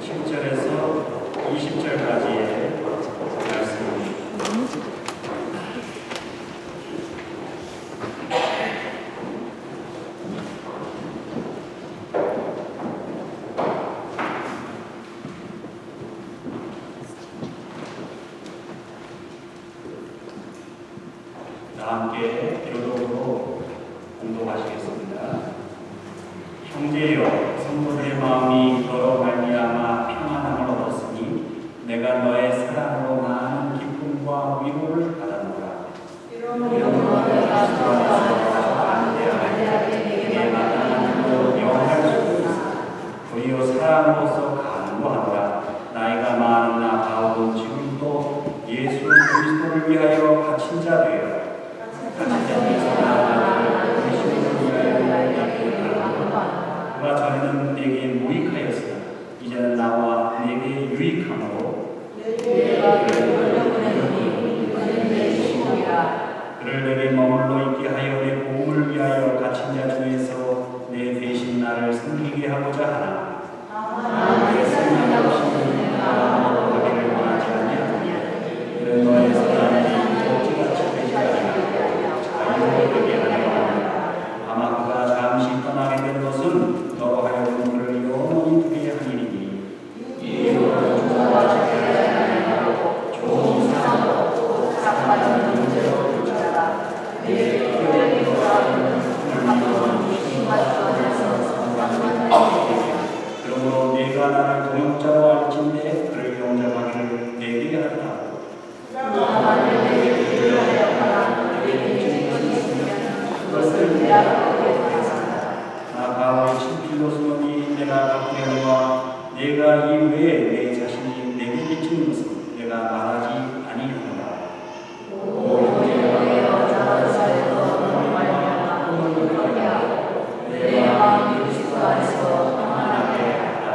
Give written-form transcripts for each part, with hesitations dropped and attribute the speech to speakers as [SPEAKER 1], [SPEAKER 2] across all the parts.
[SPEAKER 1] 1절에서 20절까지의 말씀입니다. 함께 교독으로 공독하시겠습니다. 형제여, 성도들의 마음이 너로 말미암아 평안함을 얻었으니 내가 너의 사랑으로 많은 기쁨과 위로를 받았노라. 내게 마땅한 영할 수 있어 도리어 사랑으로서 간구하노라. 나이가 많은 나 바울은 지금도 예수 그리스도를 위하여 갇힌 자 되어 그가 전에는 내게 무익하였으나 이제는 나와 내게 유익함으로 그를 내게 머물러 있게 하여 내 복음을 위하여 갇힌 자 중에서 내 대신 나를 섬기게 하고자 하나 하기를 원하지 아니하노니 이는 너의 사랑이 독지같이 되지 아니하고 자유롭게 하려 아마 그가 잠시 떠나게 된 것은 너로 하여금 그를 영원히 두게 하리니 이유는 좋은 사람으로 사랑하는 문제로 붙잡아 내 교회에 돌아오는 그러므로 네가 나를 동역자로 할진대 그를 영접하기를 내게 하라. 나 바울의 친필로 쓰노니 내가 바꾸려니와 내가 이외에 내 자신이 내게 미치는 것은 내가 말하지 아니하노라. 내 마음이 그리스도 안에서 평안하게 하라.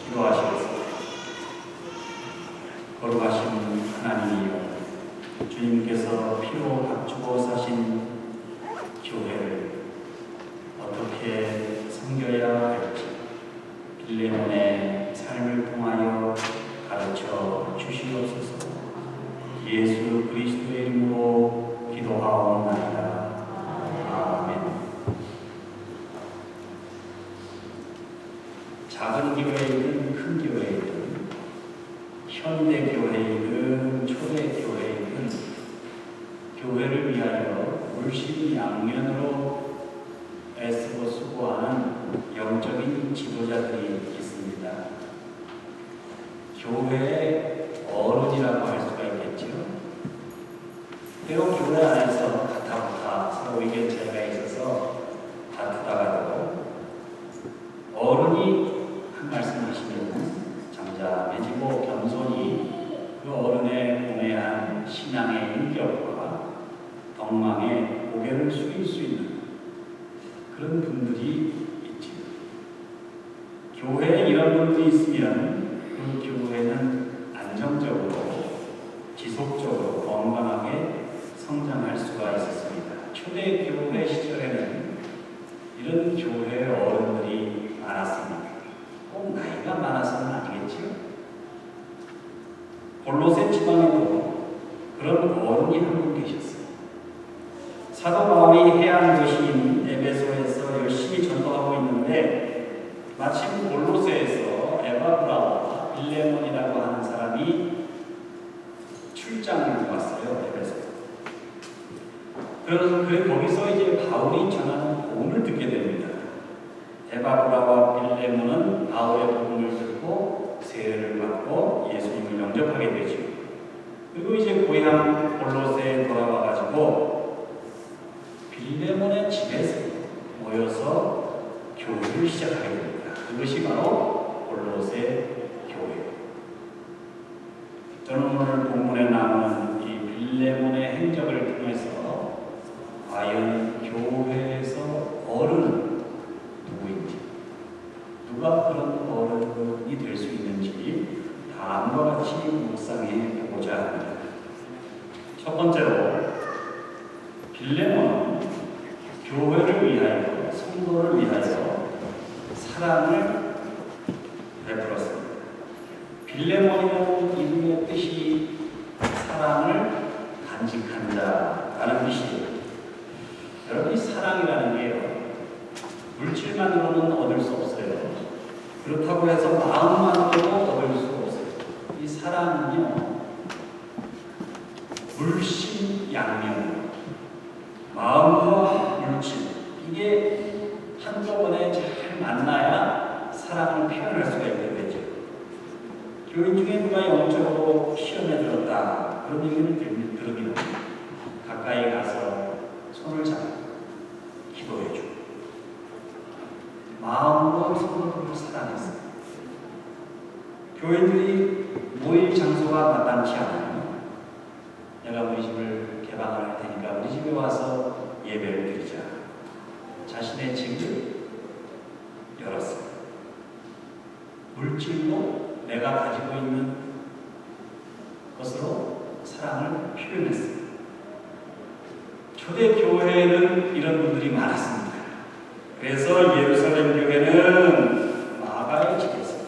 [SPEAKER 1] 기도하시겠습니다. 거룩하신 하나님이여, 주님께서 피로 감추고 사신 교회를 어떻게 섬겨야 할지 빌레몬의 삶을 통하여 가르쳐 주시옵소서. 예수 그리스도의 이름으로 기도하옵나이다. 아멘. 작은 교회이든 큰 교회이든 현대 교회이든 초대 교회이든 교회를 위하여 물심양면으로 애쓰고 수고하는 영적인 지도자들이 있습니다. 교회의 어른이라고 할 수가 있겠죠. 때로 교회 안에서 가타부타 서로 의견 차이가 있어서 다투다가도 어른이 한 말씀 하시면 잠잠해지고 겸손히 그 어른의 고뇌한 신앙의 인격과 덕망에 고개를 숙일 수 있는 그런 분들이 있죠. 교회에 이런 분들이 있으면 그 교회는 안정적으로 지속적으로 건강하게 성장할 수가 있었습니다. 초대 교회 시절에는 이런 교회 어른들이 많았습니다. 꼭 나이가 많아서는 아니겠죠. 골로새 지방에도 그런 어른이 한 분 계셨어요. 사도 바울이 해안 도시인 에베소에서 열심히 전도하고 있는데 마침 골로새에서 에바브라와 빌레몬이라고 하는 사람이 출장을 왔어요. 에베소. 그래서 거기서 이제 바울이 전하는 복음을 듣게 됩니다. 에바브라와 빌레몬은 바울의 복음을 듣고 세례를 받고 예수님을 영접하게 되죠. 그리고 이제 고향 골로새에 돌아와가지고 빌레몬의 집에서 모여서 교회를 시작하게 됩니다. 그것이 바로 골로새 교회. 저는 오늘 본문에 나오는 이 빌레몬의 행적을 통해서 과연 교회에서 어른은 누구인지, 누가 그런 어른이 될 수 있는지 다음과 같이 묵상해 보고자 합니다. 첫 번째로 빌레몬은 교회를 위하여, 성도를 위하여 사랑을 베풀었습니다. 빌레몬이라는 이름의 뜻이 사랑을 간직한 자라는 뜻이에요. 여러분, 이 사랑이라는 게요, 물질만으로는 얻을 수 없어요. 그렇다고 해서 마음만으로도 얻을 수 없어요. 이 사랑은요, 물심양면, 마음과 물질, 이게 한꺼번에 잘 만나야 사랑을 표현할 수가 있게 되죠. 교인 중에 누가 영적으로 시험에 들었다, 그런 얘기는 들으면 가까이 가서 손을 잡고 기도해주고 마음으로 서로를 사랑했어요. 교인들이 모일 장소가 마땅치 않아요. 내가 우리 집을 개방을 할 테니까 우리 집에 와서 예배를 드리자. 자신의 집을 열었어요. 물질로 내가 가지고 있는 것으로 사랑을 표현했어요. 초대 교회에는 이런 분들이 많았습니다. 그래서 예루살렘 교회는 마가의 집에서,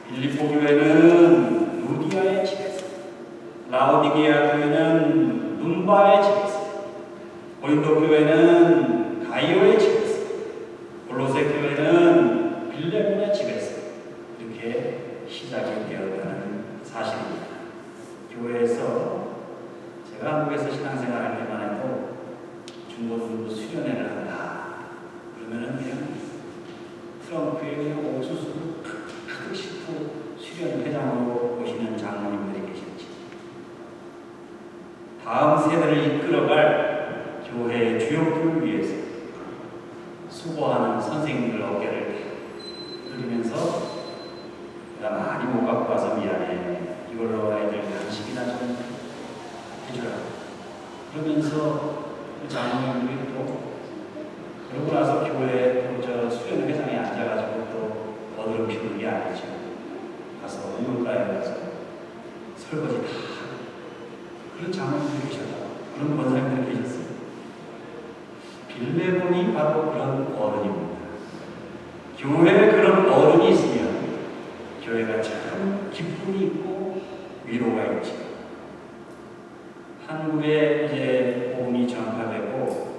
[SPEAKER 1] 빌립보 교회는 루디아의 집에서, 라오디게아 교회는 눈바의 집에서, 고린도 교회는 가이오의 집에서, 골로새 교회는 빌레몬의 집에서 이렇게 시작이 되었다는 사실입니다. 교회에서, 제가 한국에서 신앙생활할 때만 해도 중고등부 수련회를 한다 그러면은 그냥 트렁크에 그냥 옥수수를 가득 싣고 수련회장으로 오시는 장로님들이 계셨지. 다음 세대를 이끌어갈 교회의 주역들을 위해서 수고하는 선생님들 어깨를 누리면서 내가 많이 못 갖고 와서 미안해, 이걸로 아이들 간식이나 좀 해주라 그러면서 그 장로님들이 또 그러고 나서 교회에 또 저 수련회장에 앉아가지고 또 어드름 피우는 게 아니죠. 가서 우물가에 가서 설거지 다 하고 그런 장로님들이 계셨다고, 그런 권사님들이 계셨어요. 빌레몬이 바로 그런 어른입니다. 교회에 그런 어른이 있으면 교회가 참 기쁨이 있고 위로가 있죠. 한국에 이제 복음이 전파되고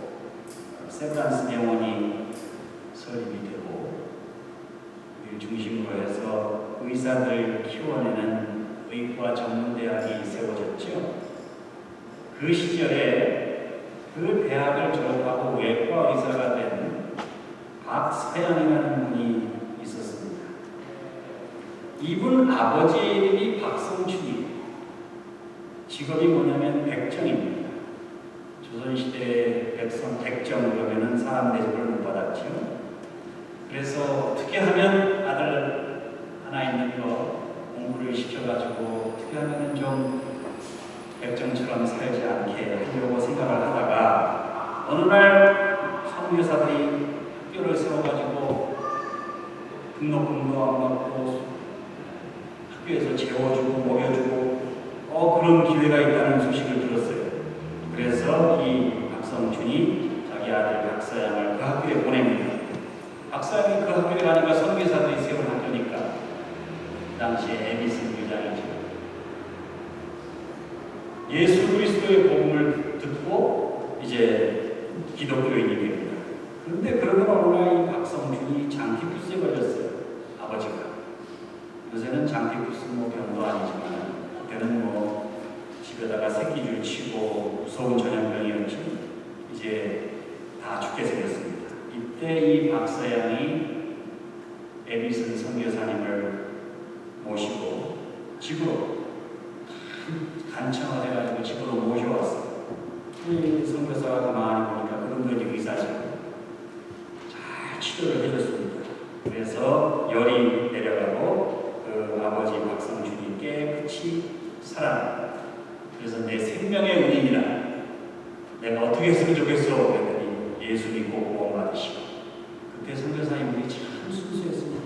[SPEAKER 1] 세브란스 병원이 설립이 되고 이 중심으로 해서 의사들 키워내는 의과 전문대학이 세워졌죠. 그 시절에 그 대학을 졸업하고 외과 의사가 된 박서양이라는 분이 있었습니다. 이분 아버지의 이름이 박성춘이에요. 직업이 뭐냐면 백정입니다. 조선시대 백정 그러면은 사람 대접을 못 받았죠. 그래서 어떻게 하면 아들 하나 있는 거 공부를 시켜가지고 어떻게 하면 좀 백정처럼 살지 않게 하려고 생각을 하다가 어느 날 선교사들이 학교를 세워가지고 등록금도 안 받고 학교에서 재워주고 먹여주고 그런 기회가 있다는 소식을 들었어요. 그래서 이 박성춘이 자기 아들 박서양을 그 학교에 보냅니다. 박서양이 그 학교에 가니까 선교사들이 세운 학교니까 그 당시에 에비슨 교장이죠. 예수 그리스도의 복음을 듣고 이제 기독교인이 됩니다. 그런데 그러다가 어느 날 이 박성춘이 장티푸스에 걸렸어요. 아버지가. 요새는 장티푸스 병도 아니지만 그때는 집에다가 새끼줄 치고 무서운 전염병이었지. 이제 다 죽게 생겼습니다. 이때 이 박서양이 에비슨 선교사님을 모시고 집으로 간청을 해가지고 집으로 모셔왔어요. 이 선교사가 가만히 보니까 그분들이 의사시고 잘 치료를 해줬습니다. 그래서 열이 내려가고 그 아버지 박성준이 깨끗이 살아납니다. 그래서 내 생명의 은인이라 내가 어떻게 했으면 좋겠어 그랬더니 예수 믿고 구원받으시고, 그때 선교사님들이 참 순수했습니다.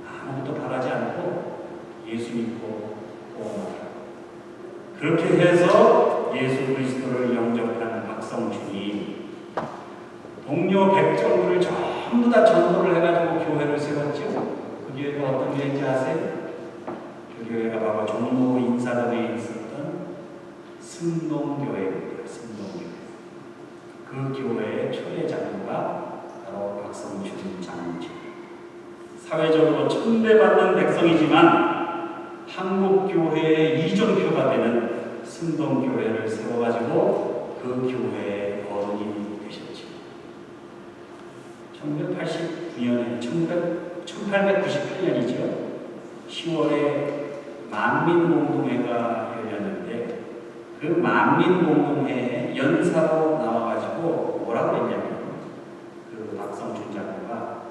[SPEAKER 1] 아무것도 바라지 않고 예수 믿고 구원받으라. 그렇게 해서 예수 그리스도를 영접한 박성준이 동료 백정부를 전부 전부 다 전도를 해가지고 교회를 세웠죠. 그 교회가 어떤 교회인지 아세요? 그 교회가 바로 종로 인사동에 있었던 승동교회입니다. 승동교회. 그 교회의 초대 장로가 바로 박성춘 장로죠. 사회적으로 천대받는 백성이지만 한국교회의 이정표가 되는 승동교회를 세워가지고 그 교회의 어른이 되셨죠. 1989년에 1898년이죠. 10월에 만민공동회가 열렸는데 그 만민공동회에 연사로 나와가지고 뭐라고 했냐면 그 박성춘 장로가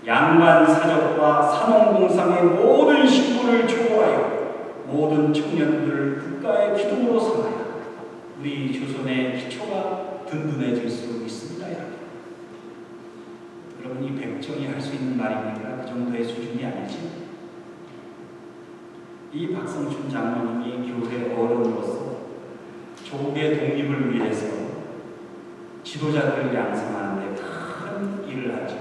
[SPEAKER 1] 양반 사적과 산업공상의 모든 식구를 초월하여 모든 청년들을 국가의 기둥으로 삼아야 우리 조선의 기초가 든든해질 수 있습니다. 여러분, 이 백정이 할 수 있는 말입니까? 그 정도의 수준이 아니지. 이 박성춘 장로님이 교회 어른으로서 조국의 독립을 위해서 지도자들을 양성하는 데 큰 일을 하죠.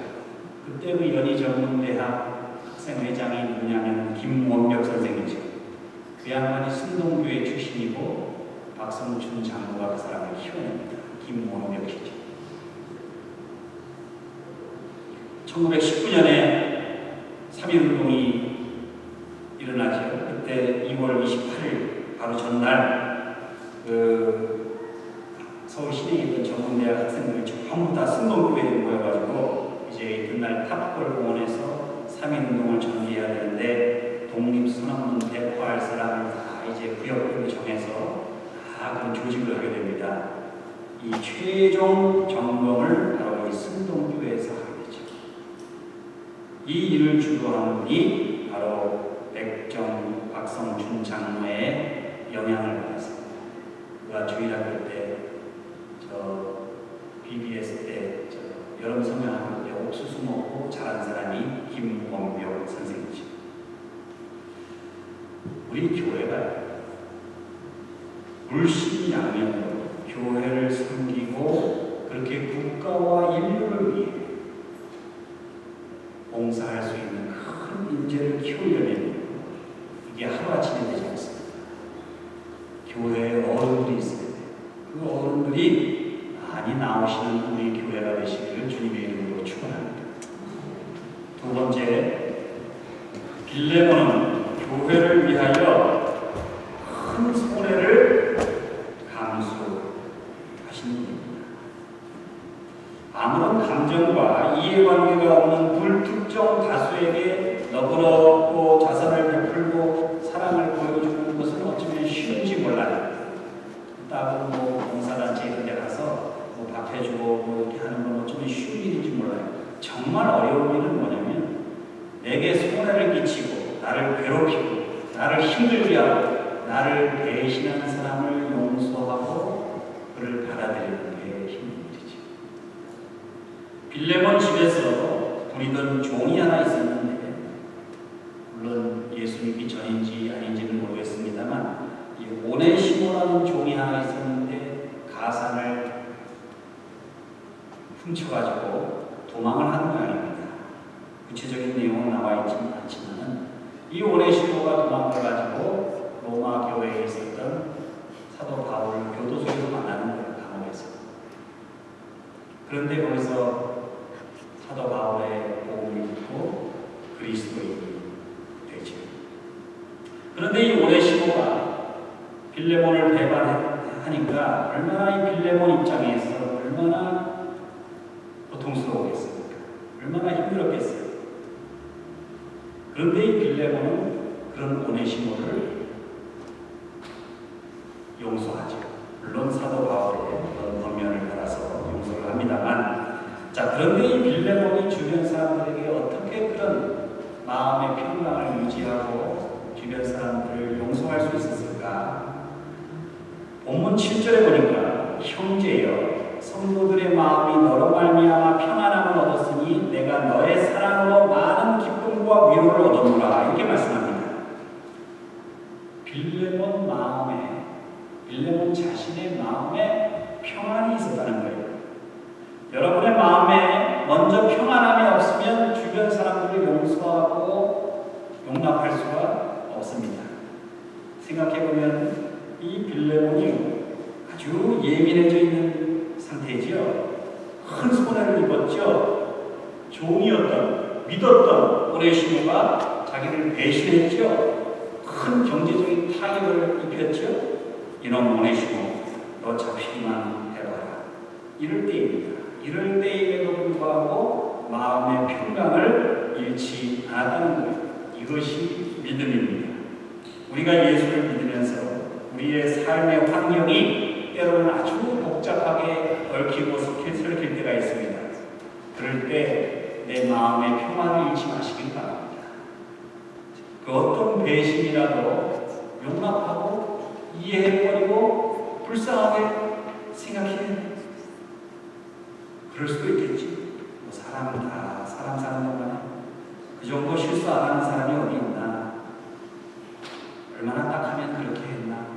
[SPEAKER 1] 그때 그 연희전문대학 학생회장이 누구냐면 김원벽 선생이죠. 그 양반이 승동교회 출신이고 박성춘 장로가 그 사람을 키워냅니다. 김원벽이죠. 1919년에 3.1운동이 일어나죠. 그때 2월 28일 바로 전날 서울 시내에 있던 전문대학 학생들이 전부 다 승동교회에 모여가지고 이제 이튿날 탑골공원에서 3.1운동을 전개해야 되는데 독립선언문 배포할 사람을 다 이제 구역별로 정해서 다 그런 조직을 하게 됩니다. 이 최종 점검을 바로 이 승동교회에서 하게 되죠. 이 일을 주도한 분이 바로 백정 박성춘 장로의 영향을 받았습니다. 그가 주일학교 때 BBS 때 여름 성명학교 때 옥수수 먹고 자란 사람이 김원벽 선생이죠. 우리 교회가 물심양면으로 교회를 섬기고 그렇게 국가와 인류를 위해 봉사할 수 있는 큰 인재를 키우려면 이게 하루아침에 되지 않습니다. 교회에 어른들이 있어야 돼요. 그 어른들이 많이 나오시는 우리 교회가 되시기를 주님의 이름으로 축원합니다. 두 번째, 빌레몬은 교회를 위하여 큰 손해를 감수하신 분입니다. 아무런 감정과 이해관계가 없는 불특정 다수에게 너그럽고 자선을 베풀고 사랑을 보여주는 것은 어쩌면 쉬운지 몰라요. 따로 봉사단체 이런 데 가서 밥 해주고 이렇게 하는 건 어쩌면 쉬운 일인지 몰라요. 정말 어려운 일은 뭐냐면 내게 손해를 끼치고 나를 괴롭히고 나를 힘들게 하고 나를 배신하는 사람을 용서하고 그를 받아들이는 게 힘든 일이죠. 빌레몬 집에서 부리던 종이 하나 있었는데 물론 예수 믿기 전인지 아닌지는 모르겠습니다만 이 오네시모라는 종이 하나 있었는데 가산을 훔쳐가지고 도망을 한 모양입니다. 구체적인 내용은 나와 있지는 않지만 이 오네시모가 도망가가지고 로마 교회에 있었던 사도 바울을 교도소에서 만나는 거예요. 감옥에서. 그런데 거기서 사도 바울의 복음을 듣고 그리스도인이 되죠. 그런데 이 오네시모가 빌레몬을 배반하니까 얼마나 이 빌레몬 입장에서 얼마나 고통스러웠겠습니까? 얼마나 힘들었겠어요. 그런데 이 빌레몬은 그런 오네시모를 용서하죠. 물론 사도 바울의 그런 권면을 받아서 용서를 합니다만, 자, 그런데 이 빌레몬이 주변 사람들에게 어떻게 그런 마음의 평강을 유지하고 주변 사람들을 용서할 수 있었을까? 본문 7절에 보니까 형제여 성도들의 마음이 너로 말미암아 평안함을 얻었으니 내가 너의 사랑으로 많은 기쁨과 위로를 얻었노라 이렇게 말씀합니다. 빌레몬 자신의 마음에 평안이 있었다는 거예요. 여러분의 마음에 먼저 먼저 평안함이 없으면 주변 사람들을 용서하고 용납할 수가 없습니다. 생각해보면 이 빌레몬이 아주 예민해져 있는 상태지요. 큰 손해를 입었죠. 종이었던, 믿었던 오네시모가 자기를 배신했죠. 큰 경제적인 타격을 입혔죠. 이놈 오네시모, 너 잡히기만 해봐라. 이럴 때입니다. 이럴 때임에도 불구하고 마음의 평강을 잃지 않았다는 거예요. 이것이 믿음입니다. 우리가 예수를 믿으면서 우리의 삶의 환경이 때로는 아주 복잡하게 얽히고 설킬 때가 있습니다. 그럴 때 내 마음의 평안을 잃지 마시길 바랍니다. 그 어떤 배신이라도 용납하고 이해해버리고 불쌍하게 생각해. 그럴 수도 있겠지. 뭐 사람은 다 사람 사는 동안에 그 정도 실수 안 하는 사람이 어디 있나. 얼마나 딱하면 그렇게 했나.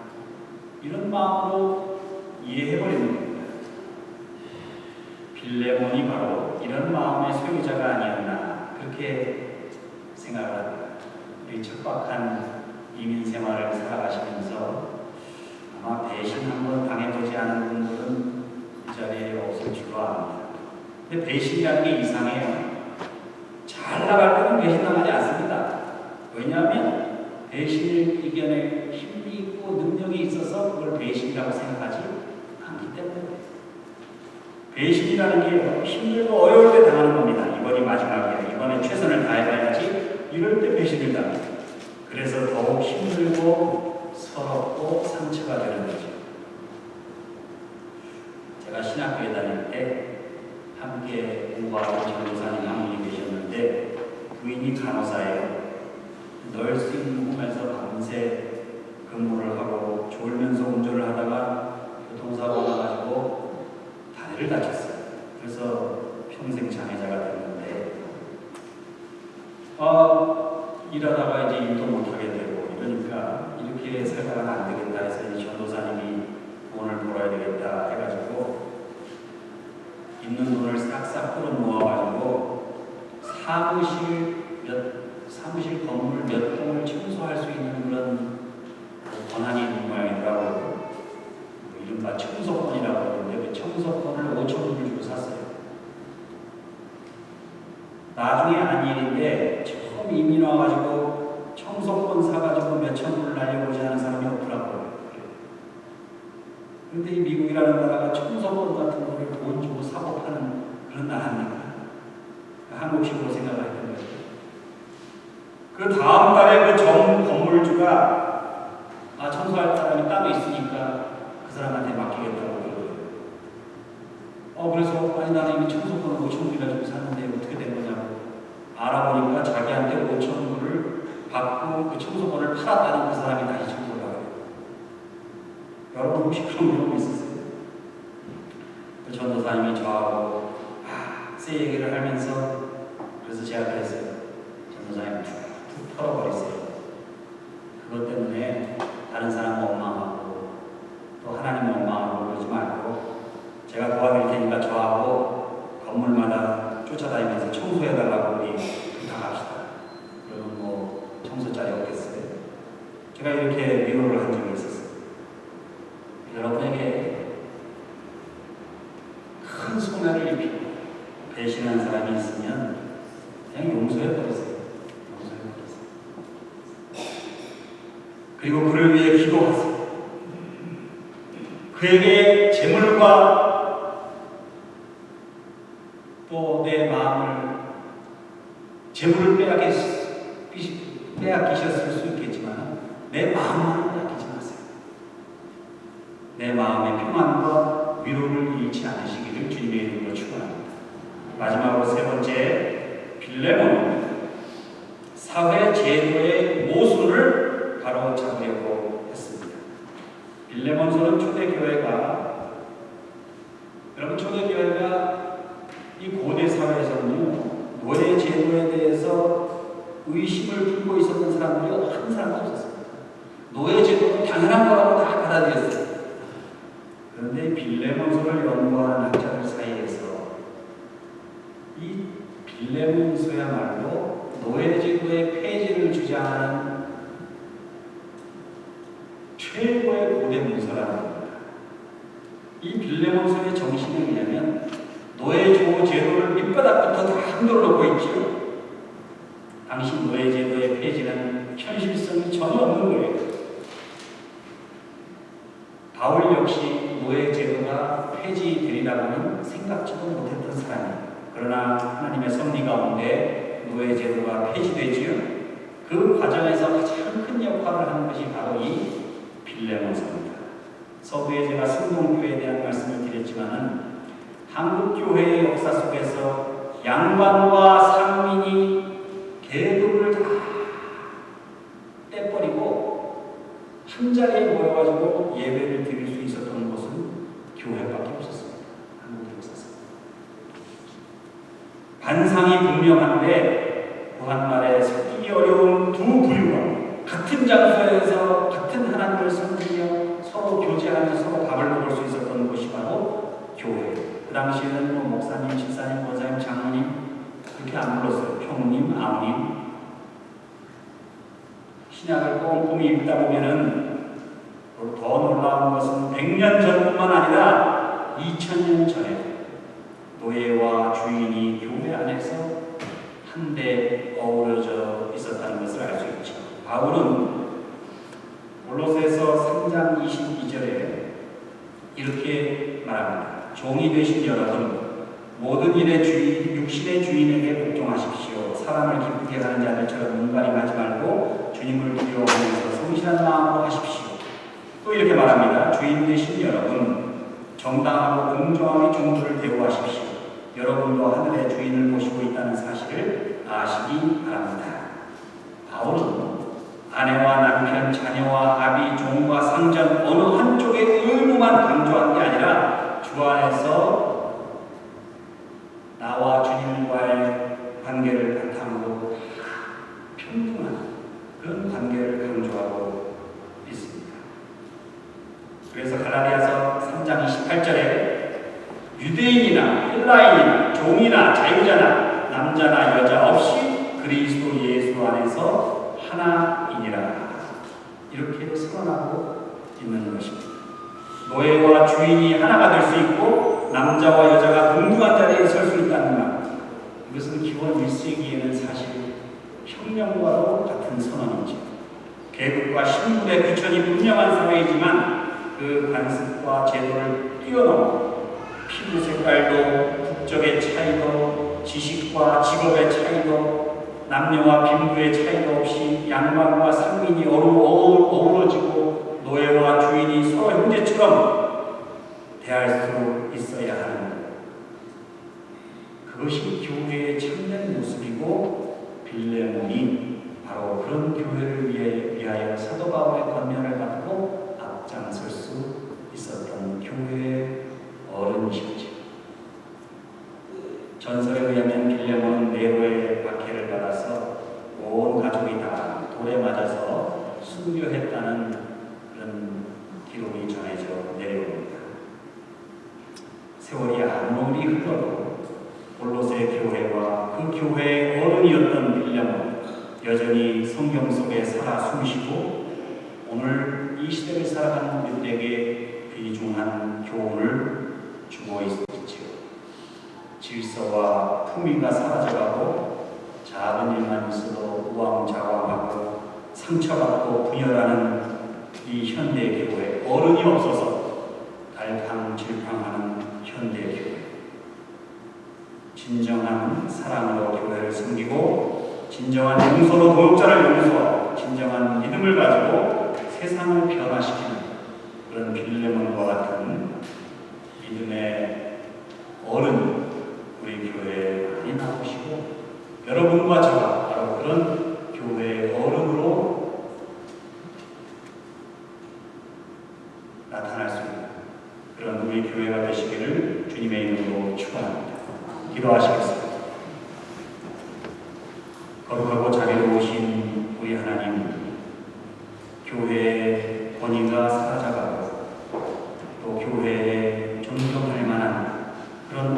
[SPEAKER 1] 이런 마음으로 이해해버리는 겁니다. 빌레몬이 바로 이런 마음의 소유자가 아니었나 그렇게 생각을 합니다. 우리 척박한 이민 생활을 살아가시면서 아마 배신 한번 당해보지 않은 분들은 이 자리에 없을 줄로 압니다. 근데 배신이라는 게 이상해요. 잘 나갈 때는 배신당하지 않습니다. 왜냐하면 배신을 이겨낼 힘이 있고 능력이 있어서 그걸 배신이라고 생각하지 않기 때문에. 배신이라는 게 힘들고 어려울 때 당하는 겁니다. 이번이 마지막이야. 이번에 최선을 다해봐야지. 이럴 때 배신을 당합니다. 그래서 더욱 힘들고 서럽고 상처가 되는 거죠. 제가 신학교에 다닐 때 함께 공부하고 전도사님 한 분이 계셨는데 부인이 간호사예요. 널 수 있는 몸에서 밤새 근무를 하고 졸면서 운전을 하다가 교통사고 나가지고 다리를 다쳤어요. 그래서 평생 장애자가 됐는데 일하다가 이제 일도 못하게 되고 이러니까 이렇게 살다가는 안 되겠다 해서 이 전도사님이 돈을 벌어야 되겠다 해가지고 있는 돈을 싹싹 끌어 모아가지고 사무실 건물 몇 동을 청소할 수 있는 그런 권한이 있는 모양이더라고요. 이른바 청소권이라고 하는데 그 청소권을 5,000불 주고 샀어요. 나중에 한 일인데 처음 이민 와가지고 청소권 사가지고 몇천 불 날려보지 않은 사람이 없더라고요. 그런데 이 미국이라는 나라가 청소권 같은 거를 돈 주고 사고 파는 그런 나라입니까? 한국식으로 생각했던 거죠. 그 다음 달에 그 전 건물주가 청소할 사람이 따로 있으니까 그 사람한테 맡기겠다고 그러더라고요. 그래서 나는 이미 청소권을 5,000불이나 주고 샀는데 어떻게 된 거냐고 알아보니까 자기한테 5,000불을 받고 그 청소권을 팔았다는 그 사람이 다시 청소를 하고요. 여러분 혹시 그런 경험 있었어요? 그 전도사님이 저하고 세 얘기를 하면서 그래서 제가 그랬어요. 전도사님 툭 털어버리세요. 그것 때문에 다른 사람 원망하고 또 하나님 원망하고 그러지 말고 제가 도와드릴 테니까 저하고 건물마다 쫓아다니면서 청소해달라고 우리 부탁합시다. 그러면 뭐 청소짜리 없겠어요? 제가 이렇게 위로를 한 적이 있었어요. 여러분에게 큰 손해를 입히고 배신한 사람이 있으면 그냥 용서해버리세요. 그리고 그를 위해 기도하세요. 그에게 재물과 또 내 마음을 재물을 빼앗기셨을 수 있겠지만 내 마음만은 빼앗기지 마세요. 내 마음의 평안과 위로를 잃지 않으시기를 주님의 이름으로 축원합니다. 마지막으로 세 번째, 빌레몬 사회 제도의 모순을 바로잡으려고 했습니다. 빌레몬서는 초대교회가 이 고대 사회에서는요 노예 제도에 대해서 의심을 품고 있었던 사람들이 한 사람도 없었습니다. 노예 제도는 당연한 거라고 다 받아들였어요. 그런데 빌레몬서를 연구하는 학자들 사이에서 이 빌레몬서야말로 노예제도의 폐지를 주장하는 최고의 고대 문서라는 겁니다. 이 빌레몬서의 정신에 의하면 노예조 제도를 밑바닥부터 다 흔들어놓고 있죠. 당시 노예제도의 폐지는 현실성이 전혀 없는 거예요. 바울 역시 노예제도가 폐지되리라고는 생각지도 못했던 사람이에요. 그러나 하나님의 섭리 가운데 노예제도가 폐지되지요. 그 과정에서 가장 큰 역할을 하는 것이 바로 이 빌레몬서입니다. 서두에 제가 승동교회에 대한 말씀을 드렸지만은 한국교회의 역사 속에서 양반과 상민이 계급을 다 떼버리고 한 자리에 모여가지고 예배를 드릴 수 있었던 곳은 교회밖에 없었습니다. 한국 역사상. 반상이 분명한데 구한말에 섞이기 어려운 두 부류가 같은 장소에서 같은 하나님을 섬기며 서로 교제하며 서로 밥을 먹을 수 있었던 곳이 바로 교회. 그 당시에는 뭐 목사님, 집사님, 권사님, 장로님 그렇게 안 불렀어요. 형님, 아우님. 신약을 꼼꼼히 읽다 보면은 더 놀라운 것은 100년 전뿐만 아니라 2000년 전에 노예와 주인이 교회 안에서 한데 어우러져 있었다는 것을 알 수 있죠. 바울은 골로새서 3장 22절에 이렇게 말합니다. 종이 되신 여러분, 모든 일의 주인, 육신의 주인에게 복종하십시오. 사람을 기쁘게 하는 자들처럼 눈가림하지 말고 주님을 두려워하면서 성실한 마음으로 하십시오. 또 이렇게 말합니다. 주인 되신 여러분, 정당하고 공정하게 종들을 대우하십시오. 여러분도 하늘의 주인을 모시고 있다는 사실을 아시기 바랍니다. 바울은 아내와 남편, 자녀와 아비, 종과 상전 어느 한쪽의 의무만 강조한 게 아니라 주 안에서 나와 주님과의 관계를 바탕으로 평등한 그런 관계를 강조하고 있습니다. 그래서 갈라디아서 3장 28절에 유대인이나 헬라인이나 종이나 자유자나 남자나 여자 없이 그리스도 예수 안에서 하나이니라 이렇게 선언하고 있는 것입니다. 노예와 주인이 하나가 될 수 있고 남자와 여자가 동등한 자리에 설 수 있다는 말, 이것은 기원 1세기에는 사실 혁명과도 같은 선언이죠. 계급과 신분의 귀천이 분명한 사회이지만 그 관습과 제도를 뛰어넘어 피부 색깔도 국적의 차이도 지식과 직업의 차이도 남녀와 빈부의 차이도 없이 양반과 상민이 어우러지고 노예와 주인이 서로 형제처럼 대할 수 있어야 하는 것. 그것이 교회의 참된 모습이고 빌레몬이 바로 그런 교회를 위하여 사도 바울의 권면을 받고 앞장설 수 있었던 교회의 어른이시죠. 전설에 의하면 빌레몬은 네로의 박해를 받아서 온 가족이 다 돌에 맞아서 순교했다는 그런 기록이 전해져 내려옵니다. 세월이 아무리 흘러도 골로새 교회와 그 교회의 어른이었던 빌레몬 여전히 성경 속에 살아 숨쉬고 오늘 이 시대를 살아가는 우리들에게 귀중한 교훈을 주고 있죠. 질서와 품위가 사라져가고 작은 일만 있어도 우왕좌왕하고 상처받고 분열하는 이 현대 교회, 어른이 없어서 갈팡질팡하는 현대 교회. 진정한 사랑으로 교회를 섬기고 진정한 용서로 도역자를 용서하고 진정한 믿음을 가지고 세상을 변화시키는 그런 빌레몬과 같은 믿음의 어른 우리 교회에 많이 나오시고 여러분과 저가 바로 그런 교회의 어른으로 나타날 수 있는 그런 우리 교회가 되시기를 주님의 이름으로 축원합니다. 기도하시겠습니다. 거룩하고 자비로우신 우리 하나님, 교회의 권위가 사라져가고 또 교회에 존경할 만한 그런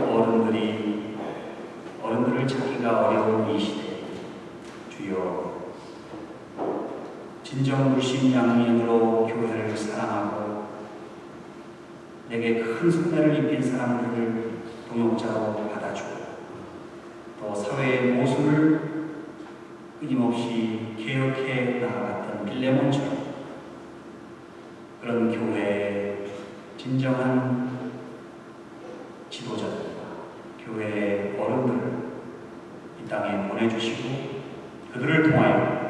[SPEAKER 1] 어른들을 찾기가 어려운 전심양면으로 교회를 사랑하고 내게 큰 손해를 입힌 사람들을 동역자로 받아주고 또 사회의 모습을 끊임없이 개혁해 나아갔던 빌레몬처럼 그런 교회의 진정한 지도자들과 교회의 어른들을 이 땅에 보내주시고 그들을 통하여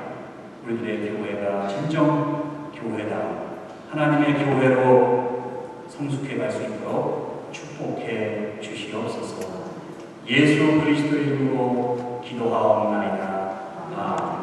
[SPEAKER 1] 우리들의 교회가 진정 교회다 하나님의 교회로 성숙해 갈 수 있도록 축복해 주시옵소서. 예수 그리스도의 이름으로 기도하옵나이다. 아멘.